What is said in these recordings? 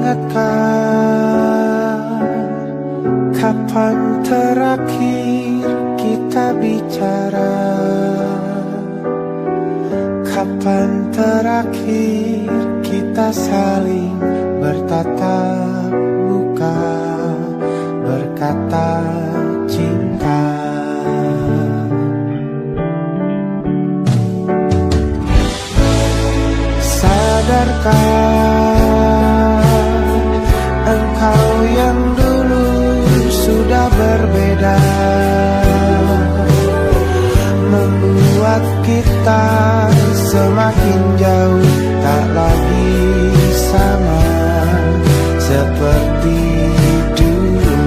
ingatkah kapan terakhir kita bicara? Kapan terakhir kita saling bertatap muka, berkata cinta? Sadarkah engkau yang dulu sudah berbeda, membuat kita semakin jauh, tak lagi sama seperti dulu.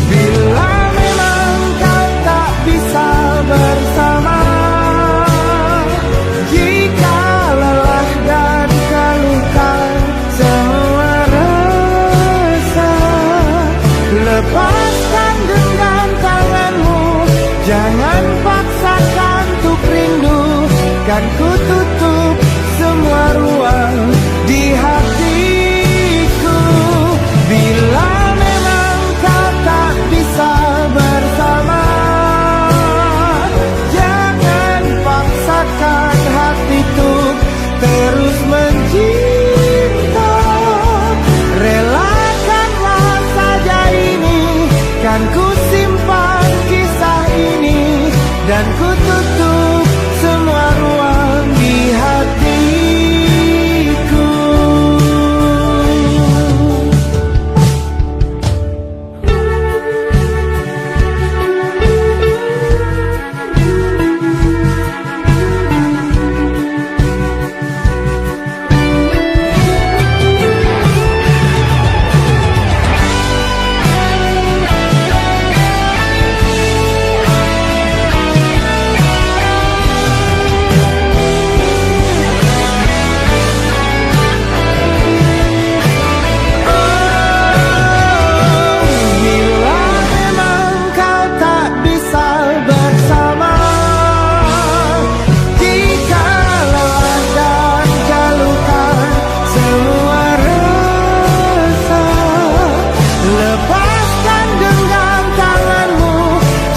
Bila memang kau tak bisa bersama, jika lelah dan keluhkan semua rasa, lepaskan genggam tanganmu, jangan paksakan untuk rindu. Kan ku tutup semua ruang di hatiku. Bila memang kau tak bisa bersama, jangan paksakan hatiku terus mencinta. Relakanlah saja ini, kan ku simpan kisah ini, dan ku tutup semua ruang di hatiku.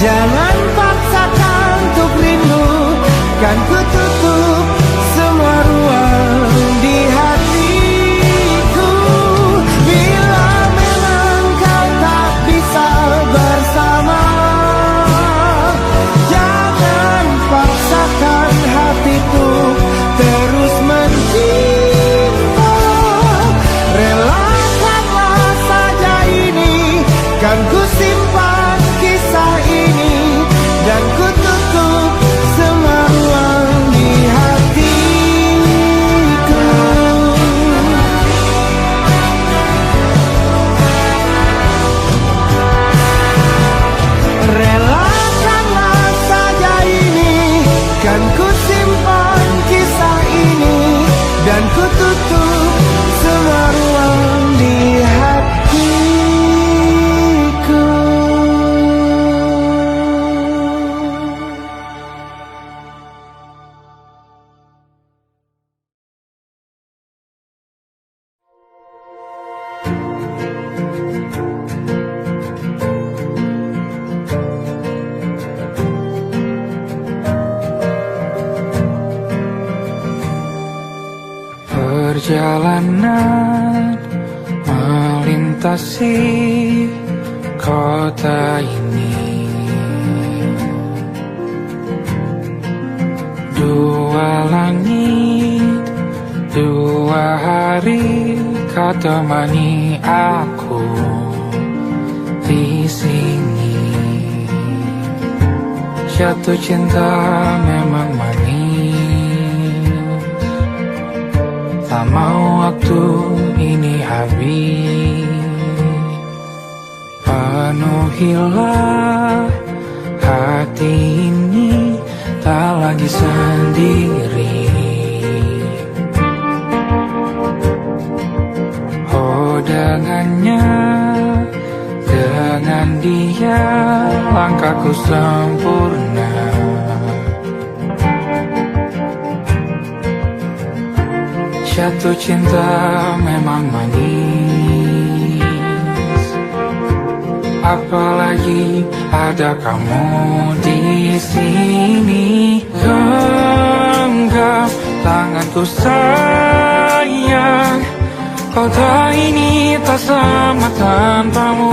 Jangan paksakan untuk rindu, kan ku tutup semua ruang di hatiku. Bila memang kau tak bisa bersama, jangan paksakan hatiku terus mencinta. Relakanlah saja ini, kan ku simpan kisah ini, dan ku tutup semua ruang di hatiku. Relakanlah saja ini, kan ku simpan kisah ini, dan ku tutup semua ruang di hatiku. Perjalanan melintasi kota ini, dua langit, dua hari kau temani aku di sini. Jatuh cinta memang manis, tak mau waktu ini habis. Penuhilah hati ini, tak lagi sendiri. Oh, dengannya, dengan dia langkahku sempurna. Jatuh cinta memang manis, apalagi ada kamu di sini. Genggam tanganku sayang, kota ini tak sama tanpamu.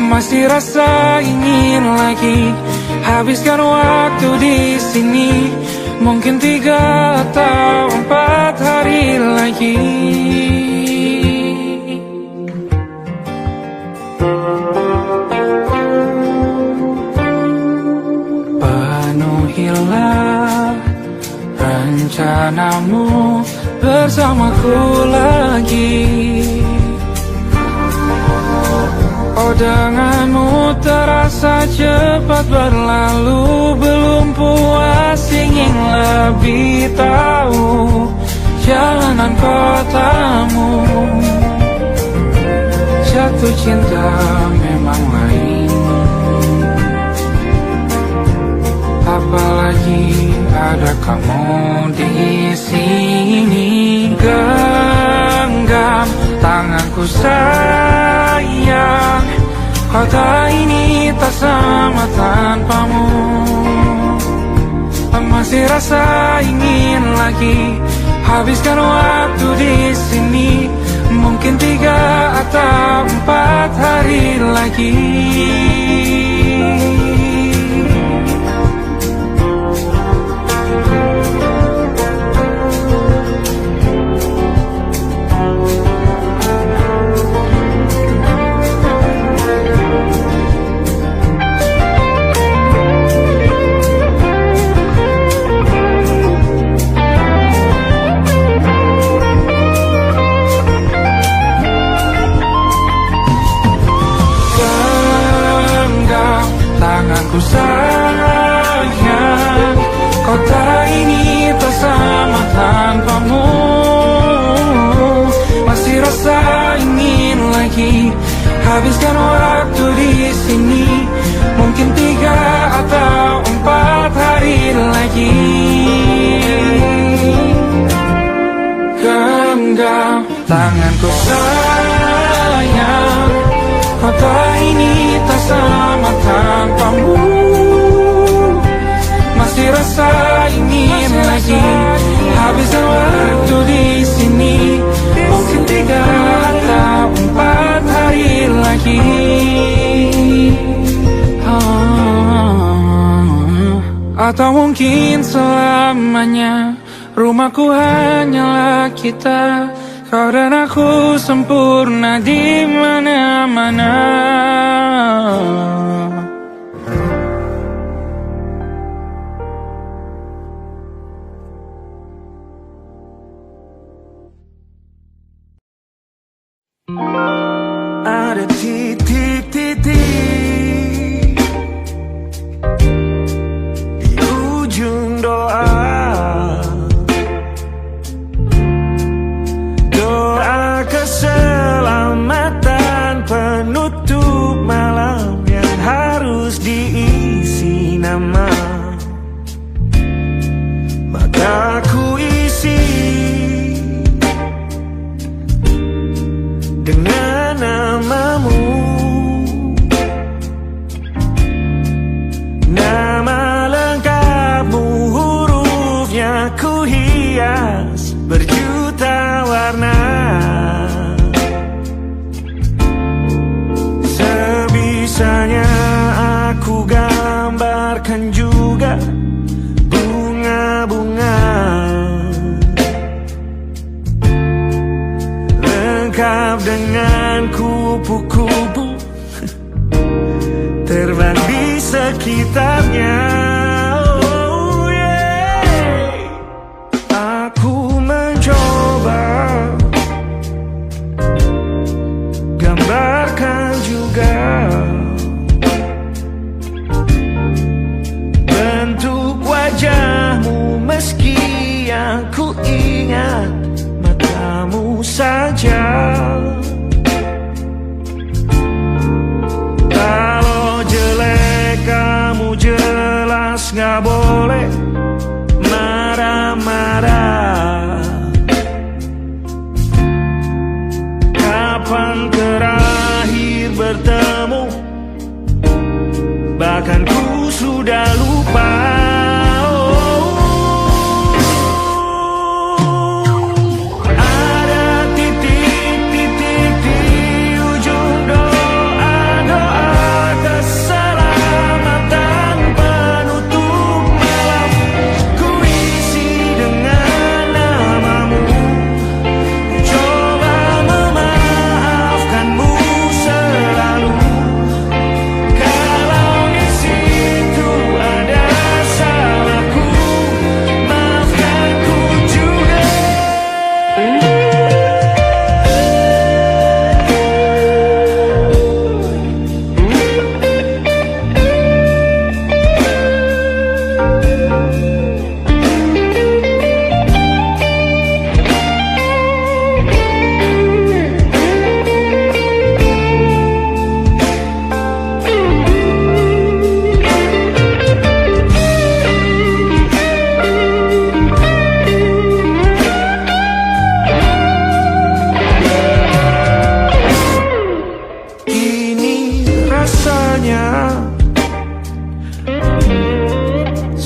Masih rasa ingin lagi habiskan waktu di sini. Mungkin 3 atau 4 hari lagi. Penuhilah rencanamu bersamaku lagi. Oh, denganmu terasa cepat berlalu. Belum puas ingin lebih tahu jalanan kotamu. Jatuh cinta memang lain, apalagi ada kamu di sini. Genggam tanganku sayang, kota ini tak sama tanpamu. Masih rasa ingin lagi habiskan waktu di sini. Mungkin 3 atau 4 hari lagi. Tanganku sayang, kota ini tak sama tanpamu. Masih rasa ingin lagi habiskan waktu di sini. Mungkin 3 atau 4 hari lagi. Genggam tanganku sayang, kota ini tak sama tanpamu. Masih rasa ingin lagi habiskan waktu di sini. Mungkin 3 atau 4 hari lagi. Atau mungkin selamanya. Rumahku hanyalah kita, kau dan aku sempurna di mana-mana. Ada titik-titik di ujung doa. Doa keselamatan penutup malam yang harus diisi nama. Maka ku isi dengan namamu. Nama lengkapmu, hurufnya ku hias berjuta warna. Sebisanya aku gambarkan juga bunga-bunga, lengkap dengan kupu-kupu terbang di sekitarnya. Oh yeah. Aku mencoba gambarkan juga bentuk wajahmu, meski yang ku ingat matamu saja. Kalau jelek kamu jelek sudah lupa.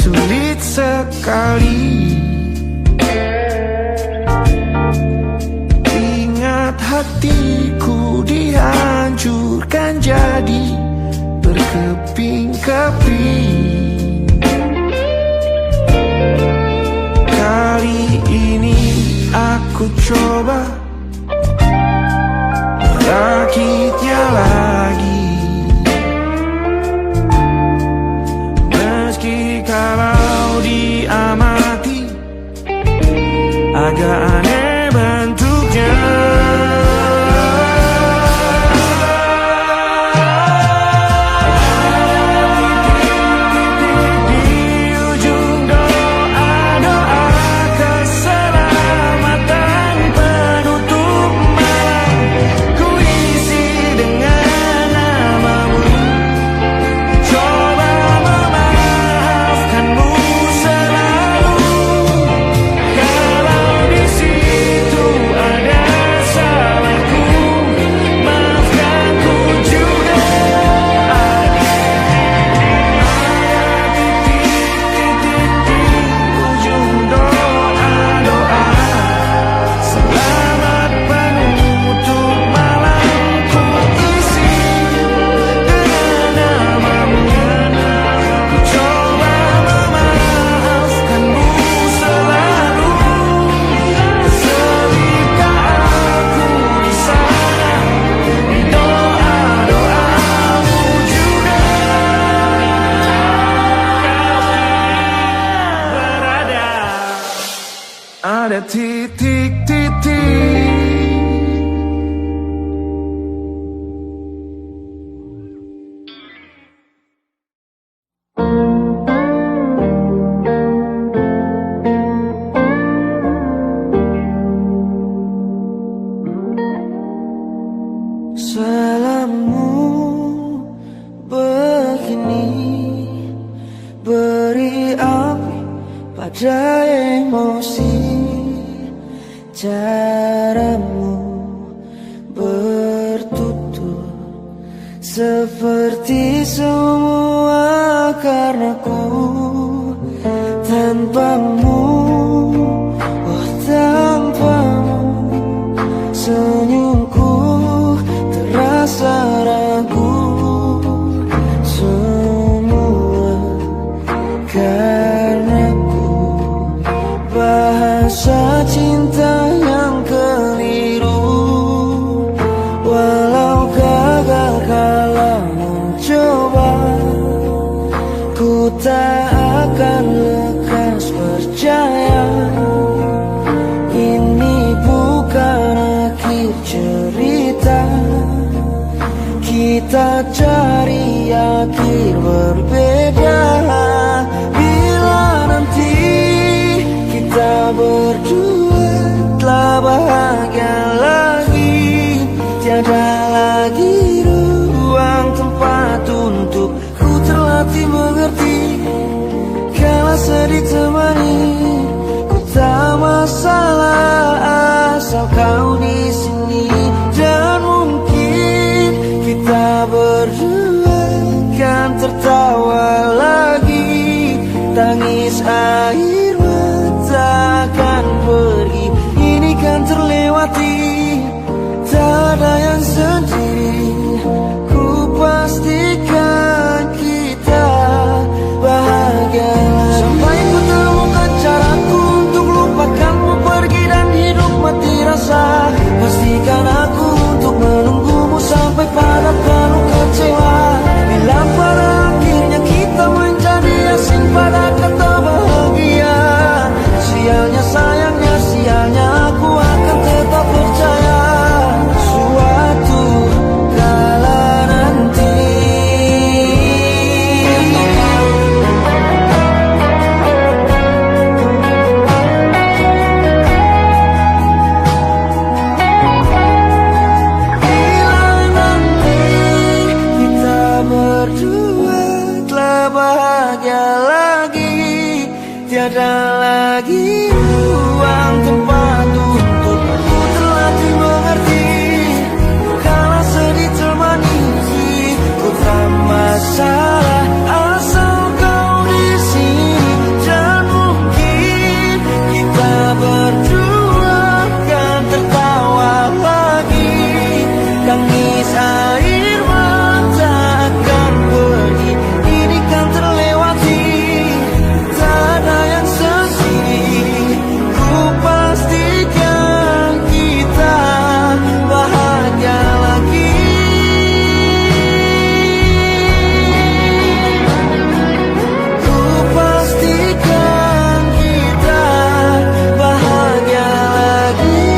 Sulit sekali ingat hatiku dihancurkan jadi berkeping-keping. Kali ini aku coba merakitnya lagi. Kalau diamati agak aneh bentuknya. Ada titik-titik. Salammu begini beri api pada emosi. Caramu bertutur seperti semua karenaku. Tanpamu, oh tanpamu, senyumku terasa ragu. Semua karenaku, bahasa cinta yang keliru. Walau gagal kalau mencoba, ku tak akan lekas percaya. Ini bukan akhir cerita, kita cari akhir berbeda. Bila nanti kita berdua telah bahagia lagi, tiada lagi ruang tempat untuk ku terlatih mengerti. Kala sedih temani, ku tak masalah asal kau di sini. Dan mungkin kita berdua kan tertawa lagi. Tangis air mata akan pergi, ini kan terlewati. Tak ada yang sendiri, ku pastikan kita bahagia. Sampai ku temukan caraku untuk lupakanmu pergi dan hidup mati rasa. Pastikan aku untuk menunggumu sampai pada penuh kecewa. Bila pada akhirnya kita menjadi asing pada kata bahagia, sialnya sayangnya sialnya aku akan tetap percaya suatu kala nanti. Bila nanti kita berdua telah bahagia lagi, tiada lagi ruang tempat untukku terlatih mengerti. Kala sedih termanisi, ku tak masalah asal kau di sini. Dan mungkin kita berdua kan tertawa lagi. Tangis air mata akan pergi, ini kan terlewati. Tak ada yang sendiri, ku pastikan kita bahagia lagi. Ku pastikan kita bahagia lagi.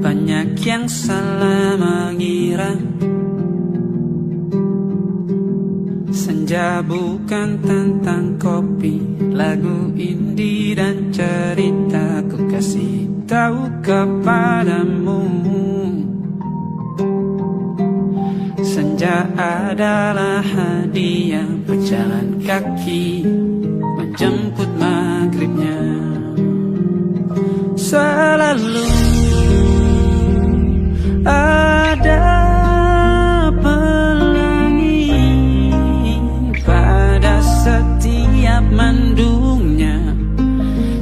Banyak yang salah mengira senja bukan tentang kopi, lagu indie dan cerita ku kasih tahu kepadamu. Senja adalah hadiah berjalan kaki menjemput maghribnya. Selalu ada pelangi pada setiap mendungnya.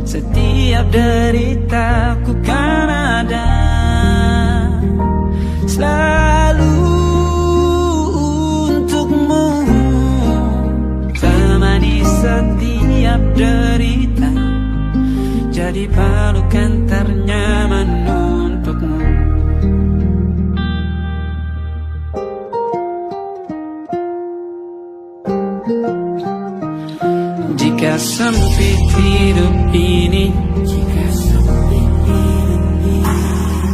Setiap deritaku kan ada selalu untukmu. Temani setiap derita, jadi pelukan ternyaman untukmu. Jika sempit hidup ini,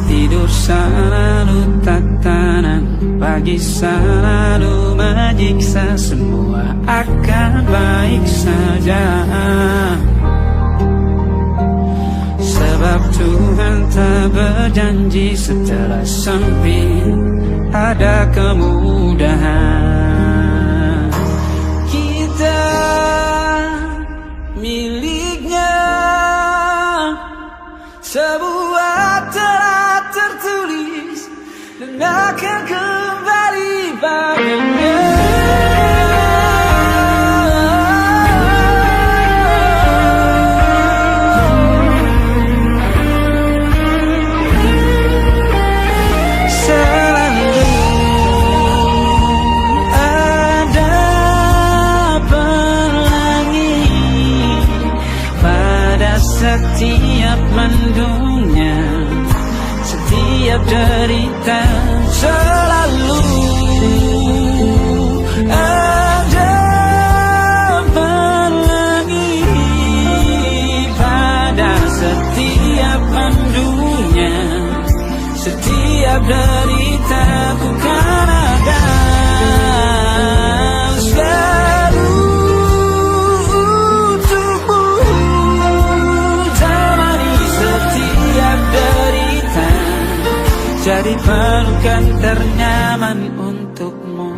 tidur selalu tatanan, pagi selalu menyiksa, semua akan baik saja. Sebab Tuhan tak berjanji setelah sempit ada kemudahan. Kita miliknya sebuah telah tertulis dan akan kembali padanya. Setiap mendungnya, setiap derita, selalu ada pelangi pada setiap mendungnya. Setiap derita ku kan ada selalu menjadi pelukan ternyaman untukmu.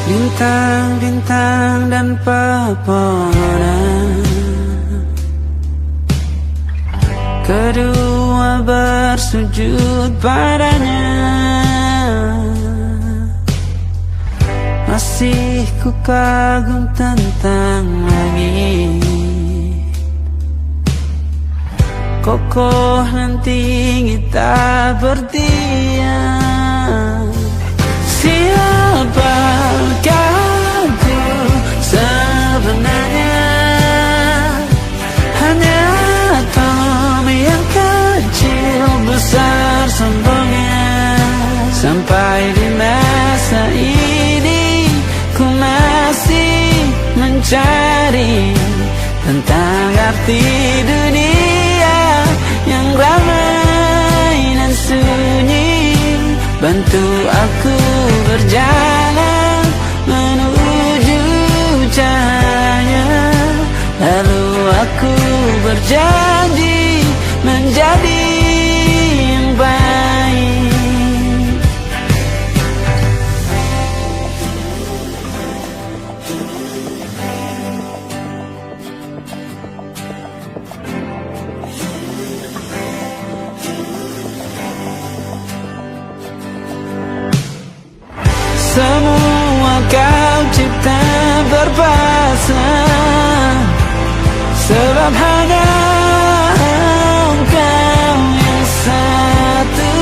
Bintang-bintang dan pepohonan, kedua bersujud padanya. Masih ku kagum tentang langit, kokoh dan tinggi tak berdiam. Siapakah aku sebenarnya? Hanya Tom yang kecil besar sombongnya. Sampai di masa ini ku masih mencari tentang arti dunia yang ramai dan sunyi. Bantu aku berjalan menuju cahaya. Lalu aku berjanji menjadi yang baik. Semua kau cipta berpasang, sebab hanya Engkau yang satu.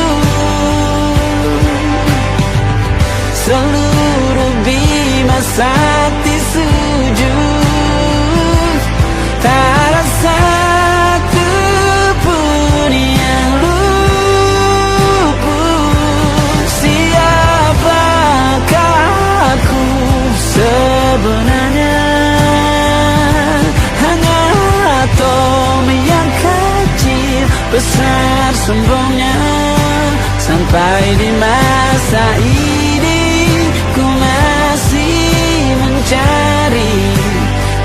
Seluruh bima sakti sujud, tak ada satu pun yang luput. Siapakah aku sebenarnya? Hanya atom yang kecil besar sombongnya. Sampai di masa ini ku masih mencari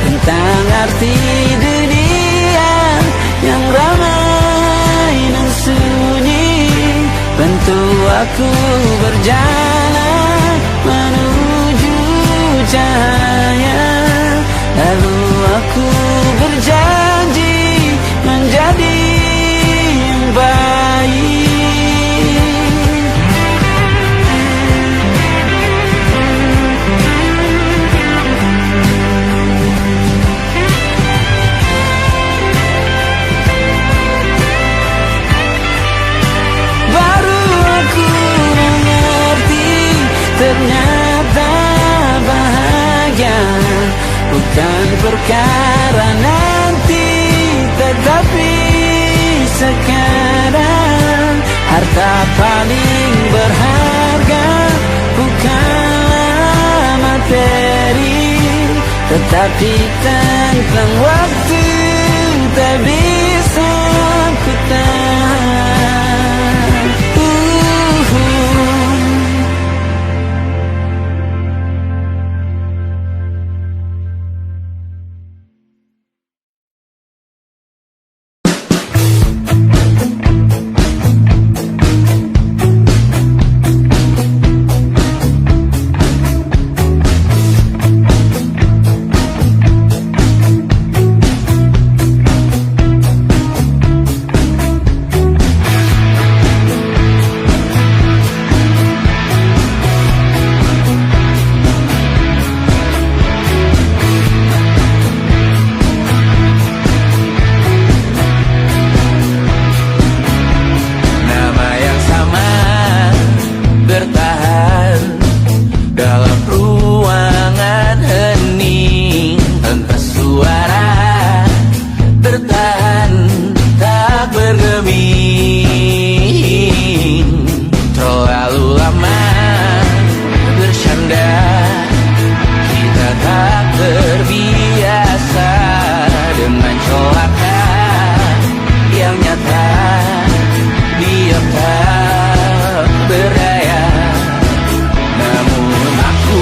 tentang arti dunia yang ramai dan sunyi. Bantu aku berjalan menuju cahaya. Lalu aku berjanji menjadi yang baik. Baru aku mengerti ternyata bahagia bukan perkara nanti, tetapi sekarang. Harta paling berharga bukanlah materi, tetapi tentang waktu tak bisa ku tahan. Diam tak berdaya, namun aku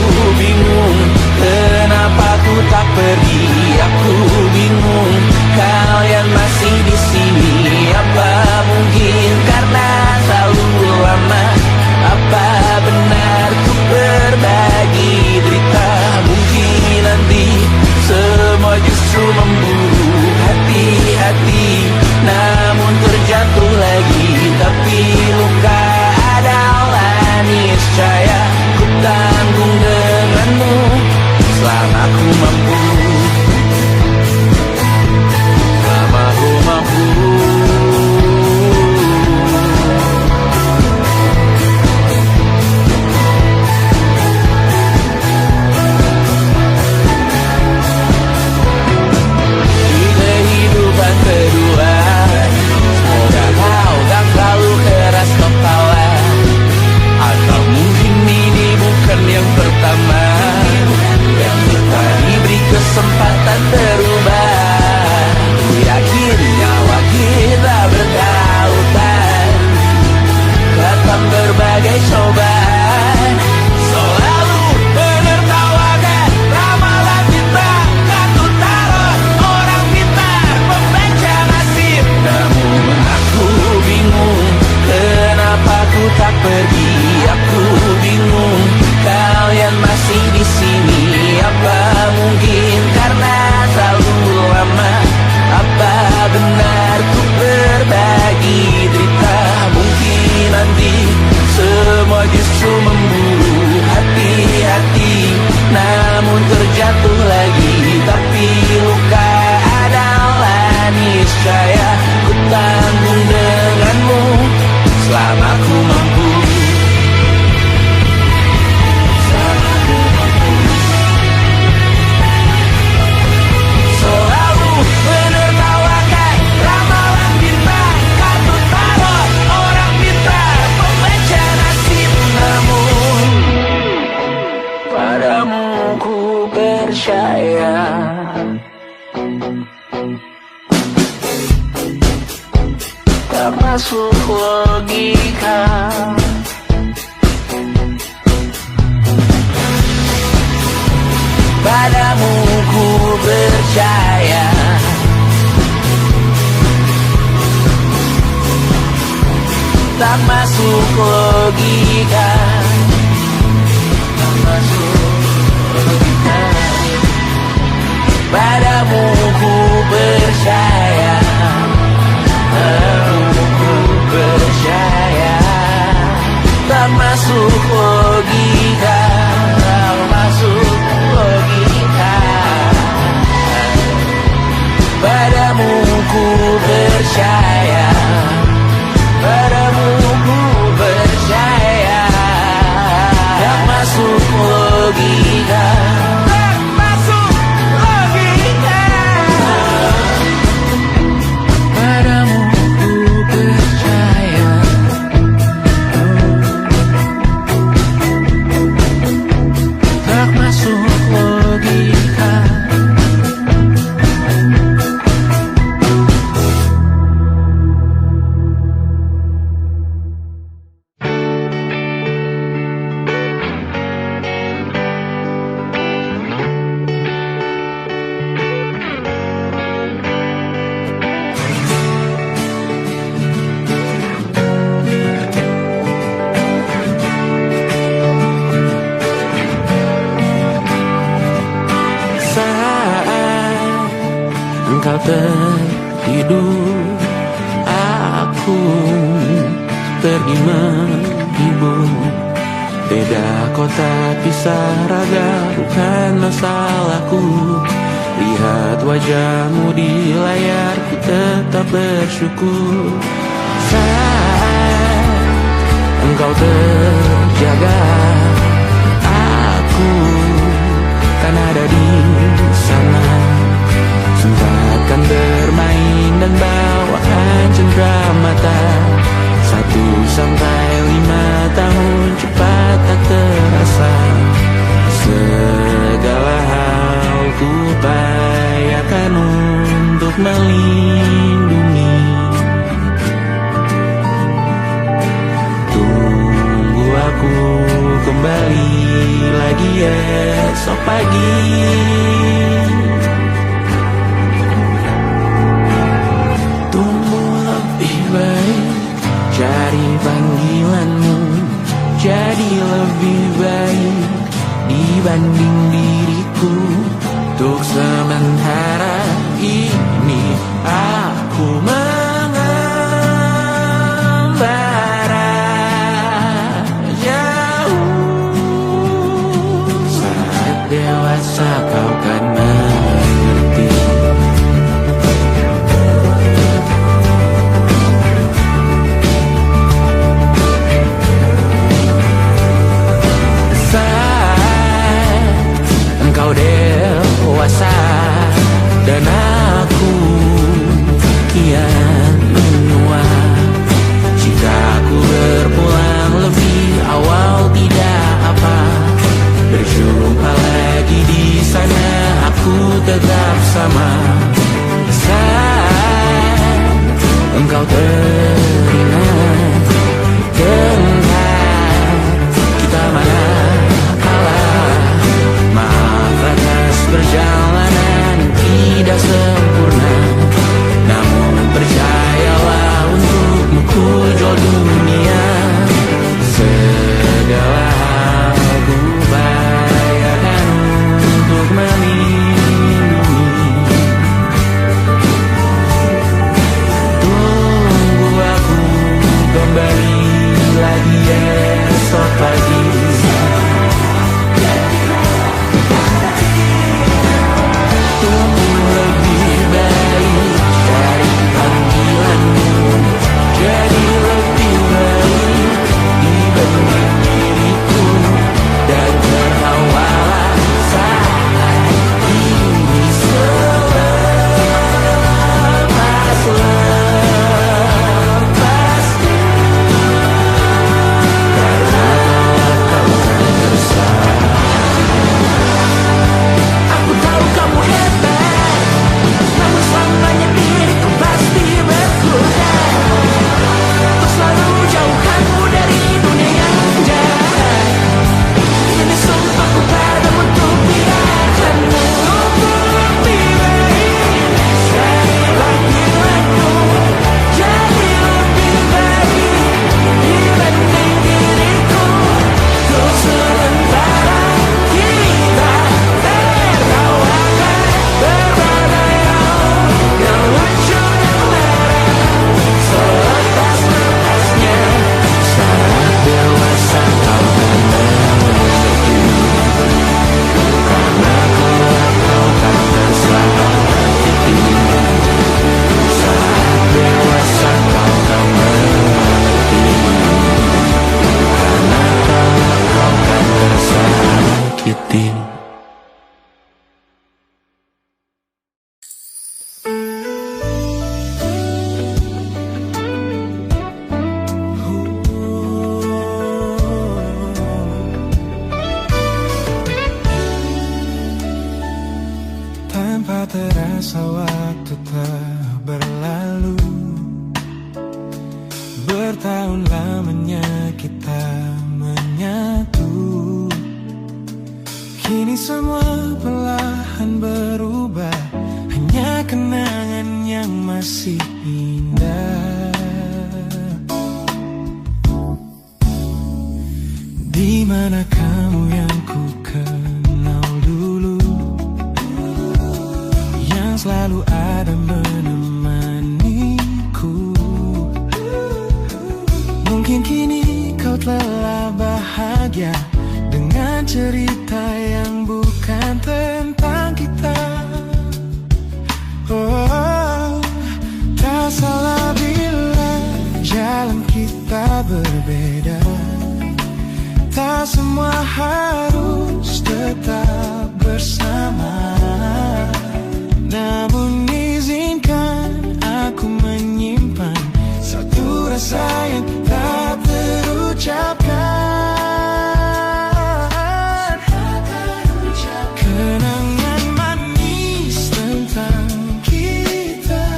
kesempatan berubah. Ku yakin nyawa kita bertautan dalam berbagai cobaan. Selalu menertawakan ramalan kita, kartu tarot orang pintar membaca nasib. Namun aku bingung, kenapa ku tak pergi. Aku bingung, kalian masih di sini. Apa mungkin karena terlalu lama? Apa benar ku berbagi derita? Mungkin nanti semua justru memburu hati-hati, namun terjatuh lagi. Tapi luka adalah niscaya, ku tanggung denganmu selama ku mampu. Selalu menertawakan ramalan bintang, kartu tarot orang pintar membaca nasib. Namun padamu ku percaya. Tak masuk logika. Padamu ku percaya. Tak masuk logika. Tak masuk logika. Padamu ku percaya. Padamu ku percaya. Tak masuk logika. Tak masuk logika. Padamu ku percaya. Padamu ku percaya. Tak masuk logika. Tak masuk logika. Padamu ku percaya. Tak masuk logika. Saat engkau tertidur, aku pergi menghibur. Beda kota pisah raga bukan masalahku. Lihat wajahmu di layar, ku tetap bersyukur. Saat engkau terjaga, aku kan ada di sana. Sempatkan bermain dan bawaan cenderamata. 1-5 tahun cepat tak terasa. Segala hal ku upayakan untuk melindungi. Tunggu aku kembali lagi esok pagi. Tumbuh lebih baik, cari panggilanmu. Jadi lebih baik dibanding diriku. Untuk sementara ini aku mengembara jauh. Saat dewasa kau kan mengerti. Engkau dewasa dan aku kian menua. Jika aku berpulang lebih awal tidak apa. Berjumpa lagi di sana bersama. Saat engkau teringat tentang kita mana kalah. Maaf atas perjalanan tidak sempurna, namun percayalah untukmu ku jual dunia. Segala hal ku bayarkan untuk melindungi. Tunggu aku kembali lagi esok pagi. Tunggu lebih baik dari panggilanmu, jadi lebih baik dibanding diriku. Dan tertawalah saat ini selepas-lepasnya, karena kau kan bersama. Aku tahu kamu hebat, namun selamanya diriku pasti berkuda. Untuk selalu jauhkanmu dari dunia yang jahat. Ini sumpahku padamu untuk biarkanmu lebih baik dari panggilanmu, jadi lebih baik dibanding diriku. Untuk sementara kita tertawakan berbagai hal yang lucu dan marah. Selepas-lepasnya saat dewasa kau akan mengerti, karena kelak kau akan tersakiti. Saat dewasa kau akan mengerti, karena kelak kau akan tersakiti. Tanpa terasa waktu telah berlalu. Bertahun lamanya kita menyatu. Kini semua perlahan berubah, hanya kenangan yang masih indah. Di mana kamu yang ku kenal dulu, yang selalu ada menemaniku. Mungkin kini kau telah bahagia dengan cerita yang bukan tentang kita. Oh, tak salah bila jalan kita berbeda. Tak semua harus tetap bersama. Namun izinkan aku menyimpan satu rasa yang tak terucapkan. Kenangan manis tentang kita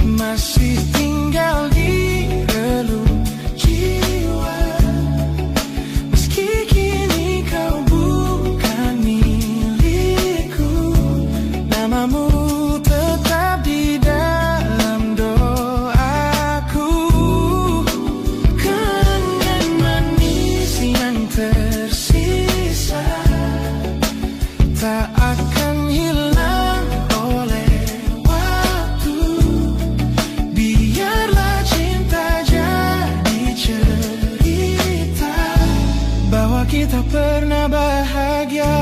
masih tinggal di relung jiwa. Meski kini kau bukan milikku, namamu tetap di dalam doaku. Kenangan manis yang tersisa tak akan hilang oleh waktu. Biarlah cinta jadi cerita bahwa kita pernah bahagia.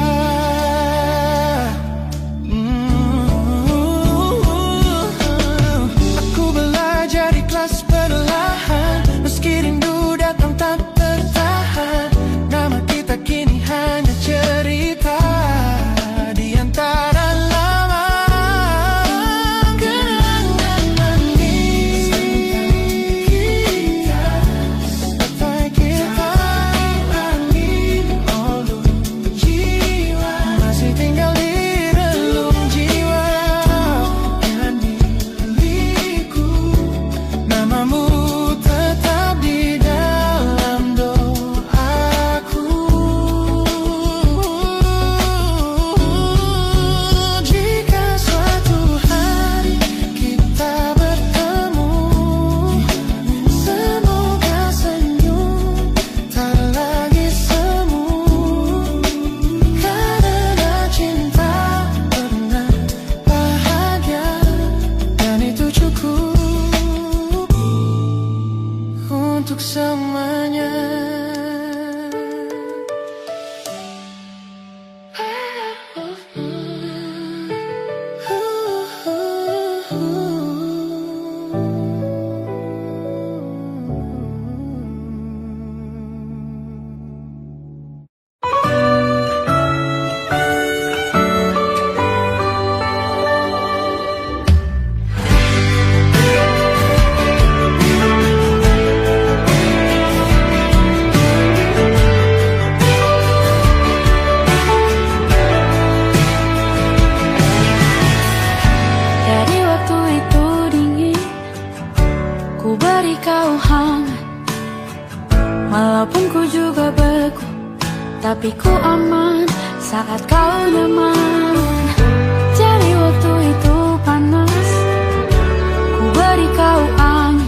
Aku belajar ikhlas perlahan, meski rindu datang tak tertahan. Nama kita kini hanya cerita di antara lama kenangan manis tentang kita. Sampai kita angin ulu jiwa. aman, saat kau nyaman. Jadi waktu itu panas, ku beri kau angin.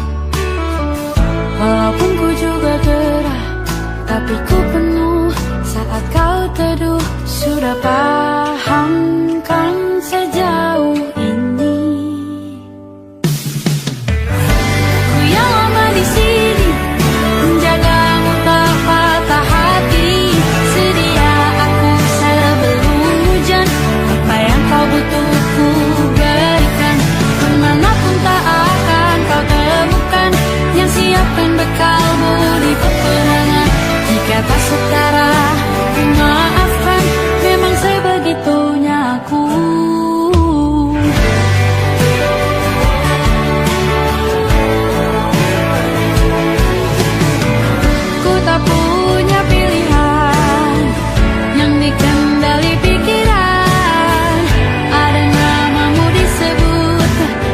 Walaupun ku juga gerah, tapi ku penuh saat kau teduh. Sudah paham kan sejauh ini. Ku yang lama di sini, menjagamu tak patah hati. Sedia aku sebelum hujan, apa yang kau butuh ku berikan. Kemanapun tak akan kau temukan yang siapkan bekalmu di peperangan. Jika tak setara, ku maafkan, memang sebegitunya aku. Ku tak punya pilihan yang dikendali pikiran. Ada namamu disebut,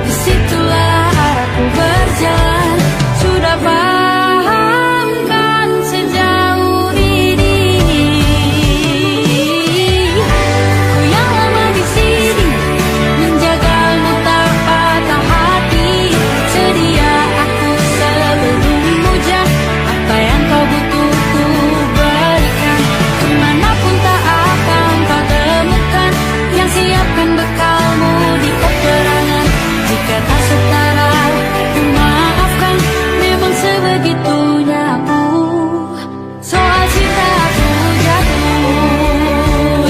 disitulah arahku berjalan. Sudah paham kan sejauh ini. Ku yang lama di sini, menjagamu tak patah hati. Sedia aku sebelum hujan, apa yang kau butuh ku berikan. Kemanapun tak akan kau temukan yang siapkan bekalmu di peperangan. Jika tak setara, ku maafkan, memang sebegitunya aku. Soal cinta aku jatuh,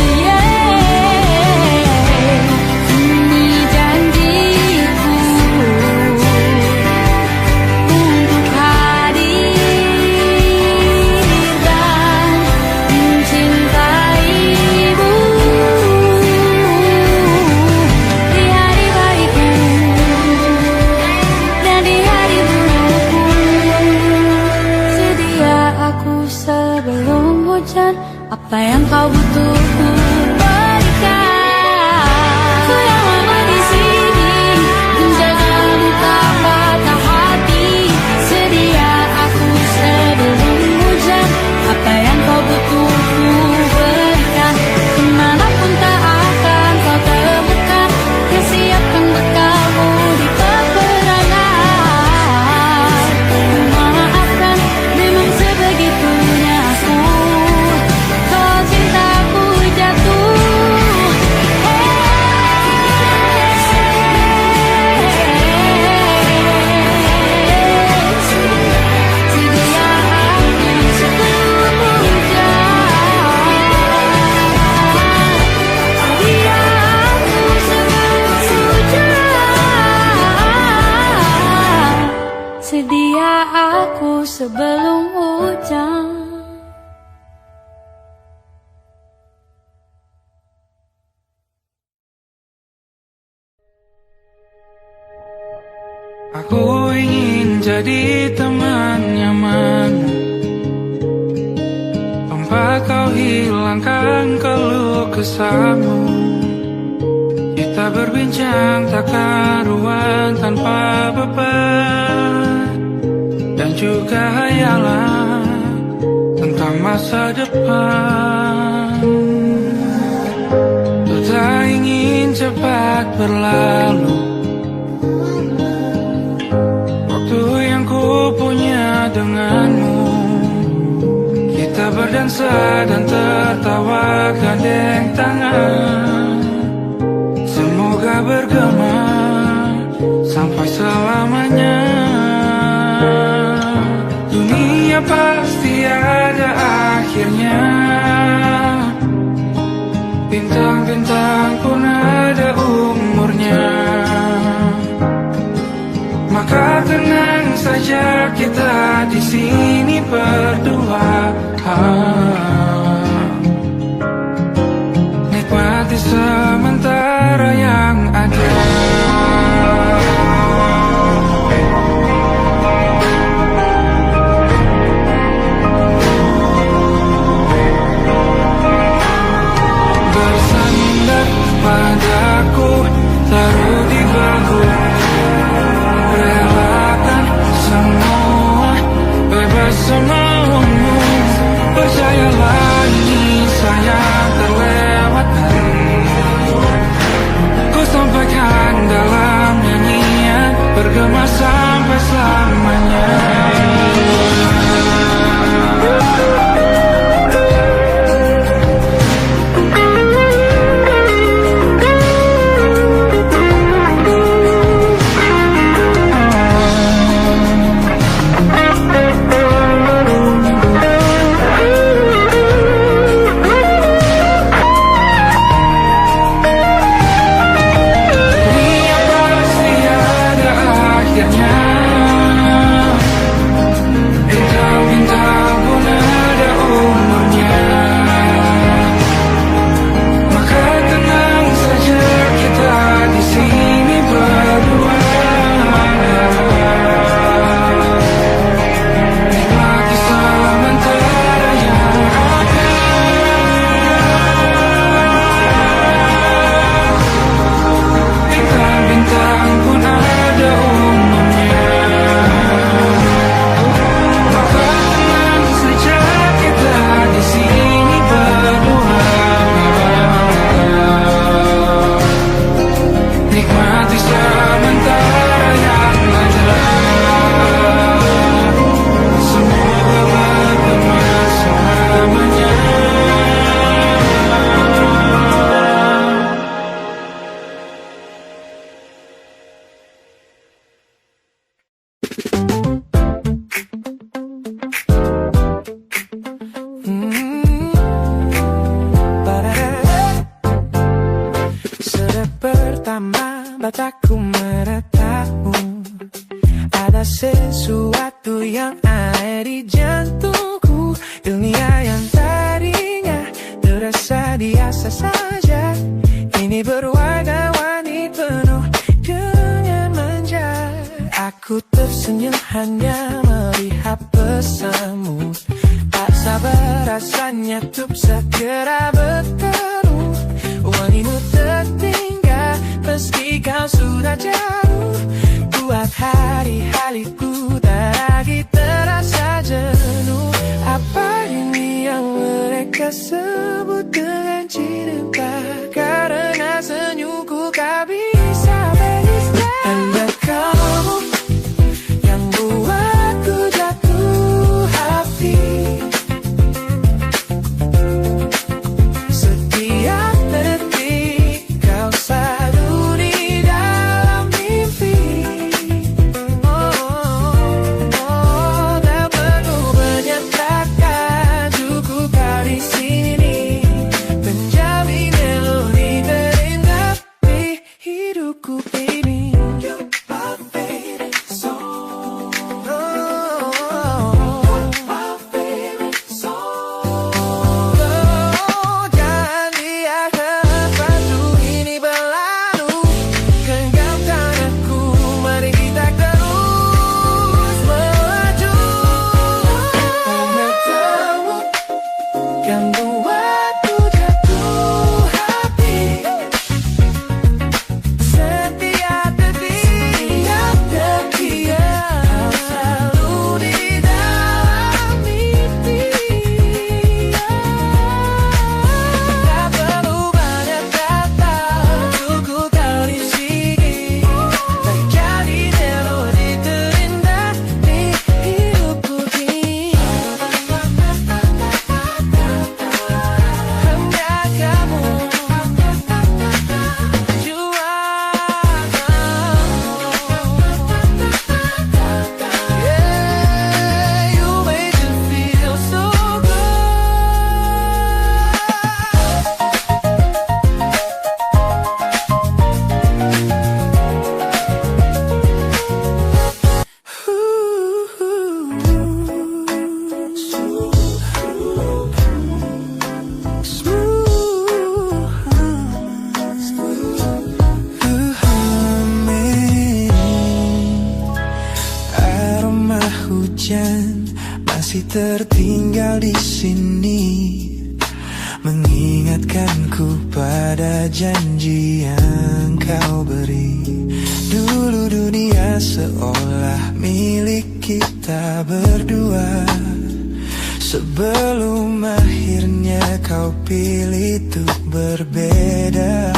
ini janjiku untuk hadir dan mencintaimu di hari baikku dan di hari burukku. Sedia aku sebelum hujan, apa yang kau butuh ku berikan. Ku yang lama di sini, menjagamu tak patah hati. Sedia aku sebelum hujan, apa yang kau butuh ku berikan. Kemanapun tak akan kau temukan yang siapkan bekalmu di peperangan. Ku maafkan, memang sebegitunya aku. Soal cintaku jatuh, sedia aku sebelum hujan. Sedia aku sebelum hujan. Sedia aku sebelum hujan. Aku ingin jadi teman nyaman, tempat kau hilangkan keluh kesahmu. Kita berbincang tak karuan tanpa beban, dan juga hayalan tentang masa depan. Ku tak ingin cepat berlalu, waktu yang ku punya denganmu. Kita berdansa dan tertawa gandeng tangan. Semoga bergema sampai selamanya. Dunia pasti ada akhirnya, bintang-bintang pun ada umurnya. Maka tenang saja kita di sini berdua. Nikmati sementara yang ada. Bersandar padaku, taruh di bahu. Relakan semua, bebas semaumu. Percaya lambat aku menatapmu. Ada sesuatu yang aneh di jantungku. Dunia yang tadinya terasa biasa saja kini berwarna-warni penuh dengan manja. Aku tersenyum hanya melihat pesanmu. Tak sabar rasanya untuk segera bertemu. Wangimu tertinggal meski kau sudah jauh. Buat hari-hariku tak lagi terasa jenuh. Apa ini yang mereka sebut dengan cinta? Karena senyumku kau bisa beristirahat. Hanya kamu yang buatku jatuh hati. Setiap detik kau selalu di dalam mimpi. Tak perlu banyak kata, cukup kau di sini menjamin melodi terindah di hidupku ini. You're my favorite song. My favorite song. Jangan biarkan waktu ini berlalu. Genggamkan aku, mari kita terus maju. Karena kamu yang buatku jatuh hati. Setiap detik kau selalu di dalam mimpi. Tak perlu banyak kata, cukup kau di sini menjadi melodi terindah di hidupku ini. Hanya kamu yeah, you make me feel so Aroma hujan masih tertinggal di sini, mengingatkanku pada janji yang kau beri. Dulu dunia seolah milik kita berdua, sebelum akhirnya kau pilih untuk berbeda.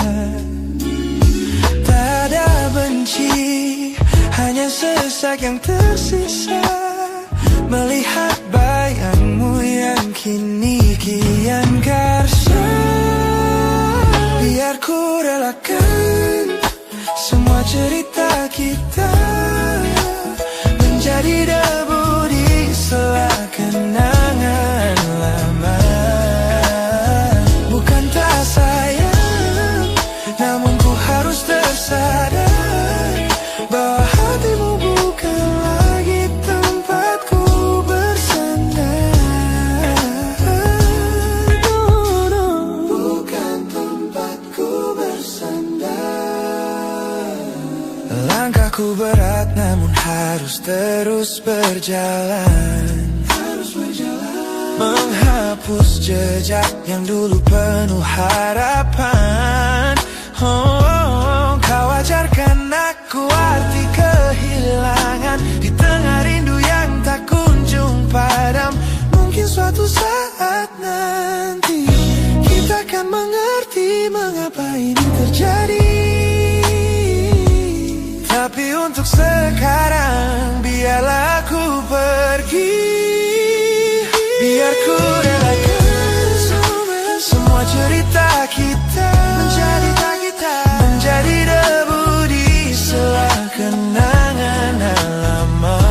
Tak ada benci, hanya sesak yang tersisa melihat bayangmu yang kini kian karsa. Biar ku relakan semua cerita kita menjadi debu di sela kenangan lama. Bukan tak sayang, namun ku harus tersadar bahwa hatimu bukan lagi tempatku bersandar. Bukan tempatku bersandar. Langkahku berat namun harus terus berjalan. Menghapus jejak yang dulu penuh harapan. Kau ajarkan aku arti kehilangan di tengah rindu yang tak kunjung padam. Mungkin suatu saat nanti kita akan mengerti mengapa ini terjadi. Tapi untuk sekarang biarlah aku pergi. Biar ku relakan semua cerita kita menjadi debu di sela kenangan lama.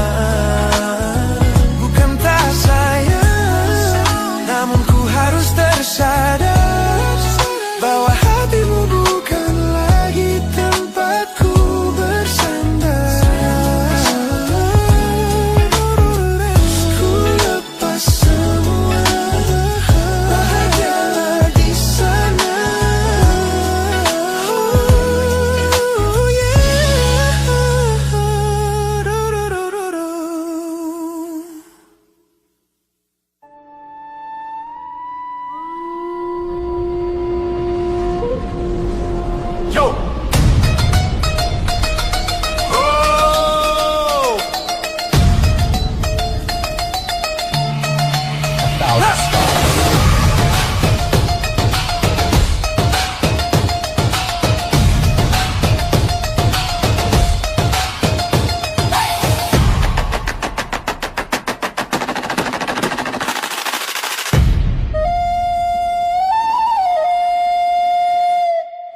Bukan tak sayang, namun ku harus tersadar bahwa hatimu bukan lagi tempat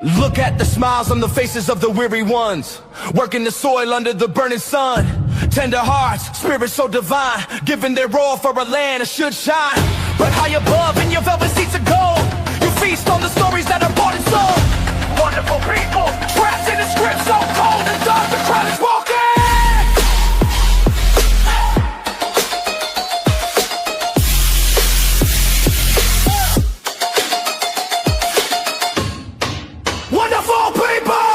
Look at the smiles on the faces of the weary ones, working the soil under the burning sun. Tender hearts, spirits so divine, giving their all for a land that should shine. But high above in your velvet seats of gold, you feast on the stories that are bought and sold. Wonderful people, trapped in a script so cold and dark, the crowd is walking. Wonderful people,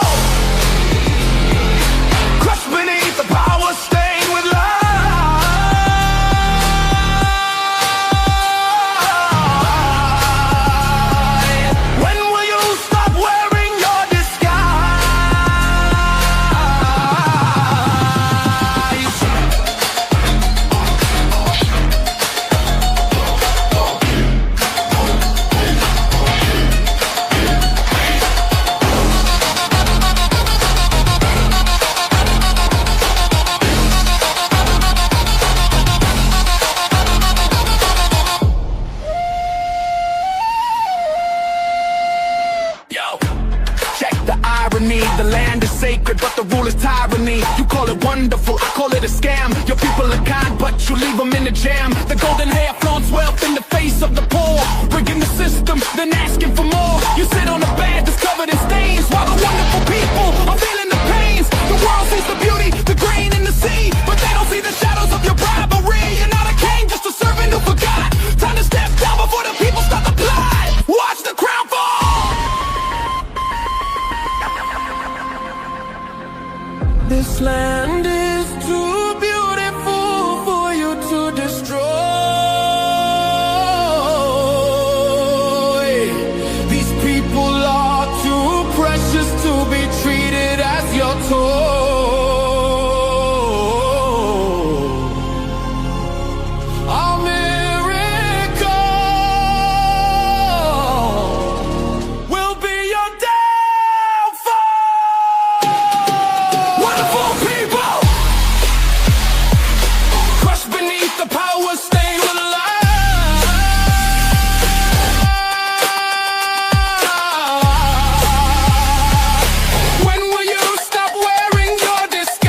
crushed beneath the power, stained with lies. When will you stop wearing your disguise? Yo, check the irony. The land is sacred, but the rule is tyranny. You call it wonderful, I call it a scam. Your people are kind, but you leave them in the jam. The golden hair flaunts wealth in the face of the poor, rigging the system, then asking for more. You sit on a bed that's covered in stains, while the wonderful people are feeling the pains. The world sees the beauty, the green in the sea, but they don't see the shadows of your bribery. You're not a king, just a servant who forgot. Time to step down before the people start to plot. Watch the crown fall. This land is too beautiful for you to destroy. These people are too precious to be treated as your toy. Our miracle will be your downfall. Wonderful people, crushed beneath the power, stained with lies. When will you stop wearing your disguise?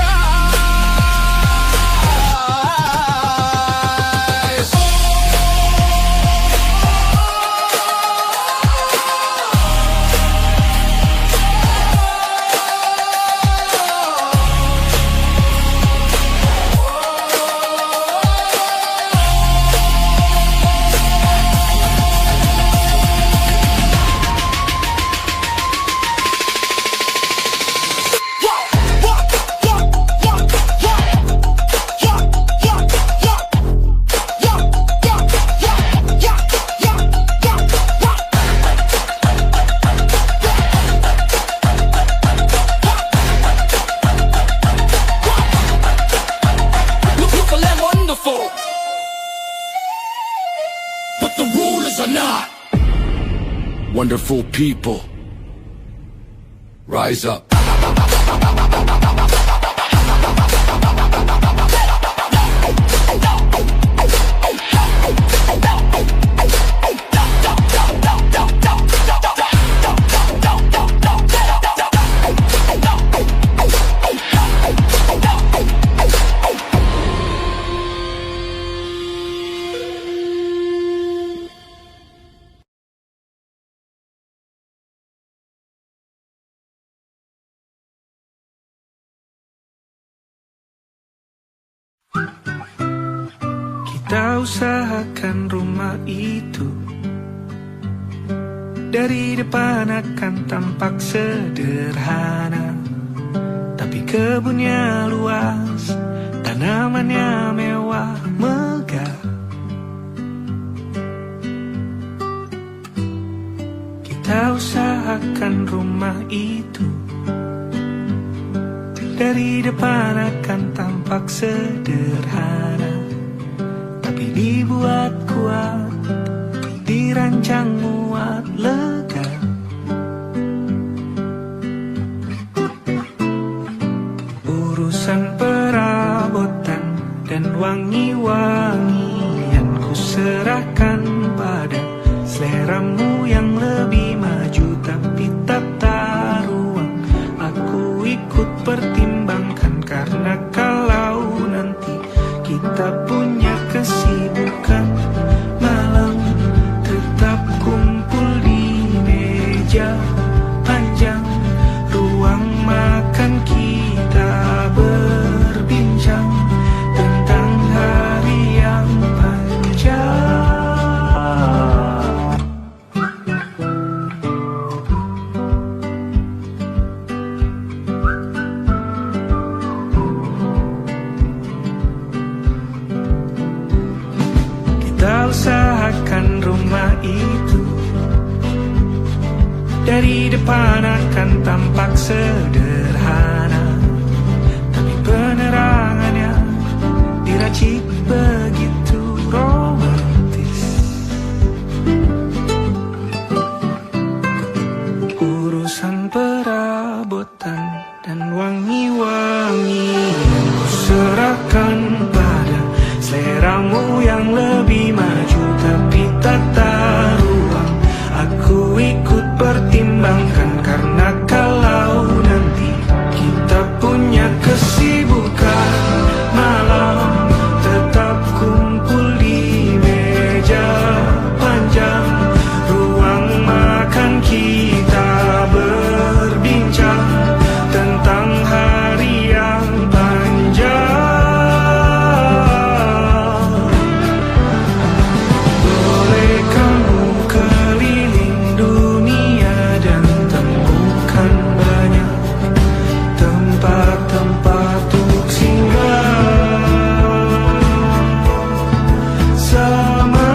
Look at them wonderful, but the rulers are not. Wonderful people, rise up. Kita usahakan rumah itu, dari depan akan tampak sederhana, tapi kebunnya luas, tanamannya mewah, megah. Kita usahakan rumah itu, dari depan akan tampak sederhana, tapi dibuat kuat, dirancang muat lega. Urusan perabotan dan wangi-wangian ku serahkan pada seleramu yang lebih maju, tapi tetap Dari depan akan tampak sederhana, tapi penerangannya diracik begitu romantis. Urusan perabotan dan wangi-wangian ku serahkan pada seleramu yang lebih maju. Tapi tata ruang aku ikut pertimbangkan, karena kalau nanti kita punya kesibukan malam, tetap kumpul di meja panjang ruang makan, kita berbincang tentang hari yang panjang. Boleh kamu keliling dunia dan temukan banyak tempat-tempat untuk singgah. Sementara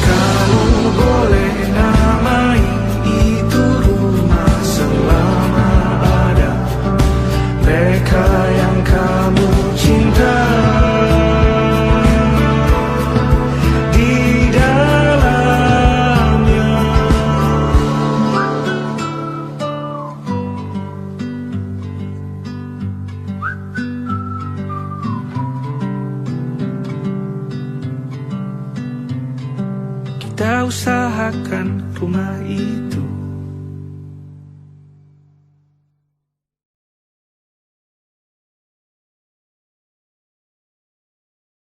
kamu boleh namai itu rumah selama ada mereka yang kamu cinta di dalamnya. Kita usahakan rumah itu